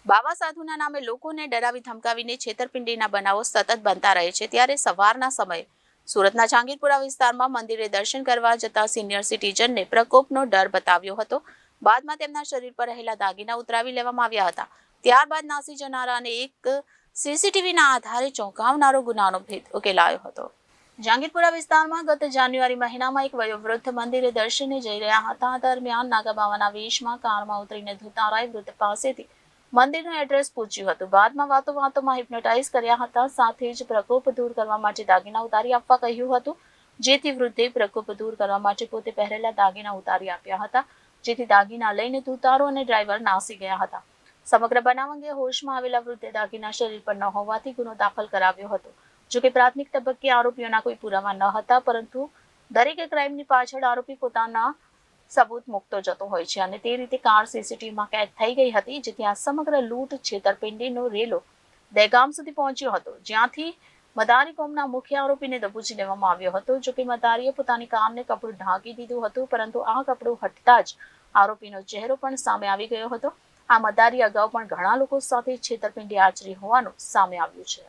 બાવા સાધુના નામે લોકોને ડરાવી ધમકાવીને છેતરપિંડીના બનાવો સતત બનતા રહે છે, ત્યારે સવારના સમયે સુરતના જહાંગીરપુરા વિસ્તારમાં મંદિરે દર્શન કરવા જતા સિનિયર સિટીઝનને પ્રકોપનો ડર બતાવ્યો હતો. બાદમાં તેમના શરીર પર રહેલા દાગીના ઉતરાવી લેવામાં આવ્યા હતા. ત્યારબાદ નાસી જનારા અને એક સીસીટીવીના આધારે ચોંકાવનારો ગુનાનો ભેદ ઉકેલાયો હતો. જહાંગીરપુરા વિસ્તારમાં ગત જાન્યુઆરી મહિનામાં એક વયોવૃદ્ધ મંદિરે દર્શને જઈ રહ્યા હતા. દરમિયાન નાગાબાવાના વેશમાં કારમાં ઉતરીને ધુતારાએ વૃદ્ધ પાસેથી મંદિરનું એડ્રેસ પૂછ્યું હતું. બાદમાં વાતોમાં હિપ્નોટાઇઝ કર્યા હતા. સાથે જ પ્રકોપ દૂર કરવા માટે દાગીના ઉતારી આપવા કહ્યું હતું, જેથી વૃદ્ધે પ્રકોપ દૂર કરવા માટે પોતે પહેરેલા દાગીના ઉતારી આપ્યા હતા, જેથી દાગીના લઈને ધુતારો અને ડ્રાઈવર નાસી ગયા હતા. સમગ્ર બનાવ અંગે હોશમાં આવેલા વૃદ્ધે દાગીના શરીર પર ન હોવાથી ગુનો દાખલ કરાવ્યો હતો. જોકે પ્રાથમિક તબક્કે આરોપીઓના કોઈ પુરાવા ન હતા, પરંતુ દરેક ક્રાઇમની પાછળ આરોપી પોતાના સબૂત મૂકતો જતો હોય છે અને તે રીતે કાર સીસીટીવીમાં કેદ થઈ ગઈ હતી, જેથી આ સમગ્ર લૂંટ છેતરપિંડીનો રેલો દહેગામ સુધી પહોંચ્યો હતો, જ્યાંથી મદારી કોમના મુખ્ય આરોપીને દબોચી લેવામાં આવ્યો હતો. જોકે મદારીએ પોતાની કારને કપડું ઢાંકી દીધું હતું, પરંતુ આ કપડું હટતા જ આરોપીનો ચહેરો પણ સામે આવી ગયો હતો. આ મદારી અગાઉ પણ ઘણા લોકો સાથે છેતરપિંડી આચરી હોવાનું સામે આવ્યું છે.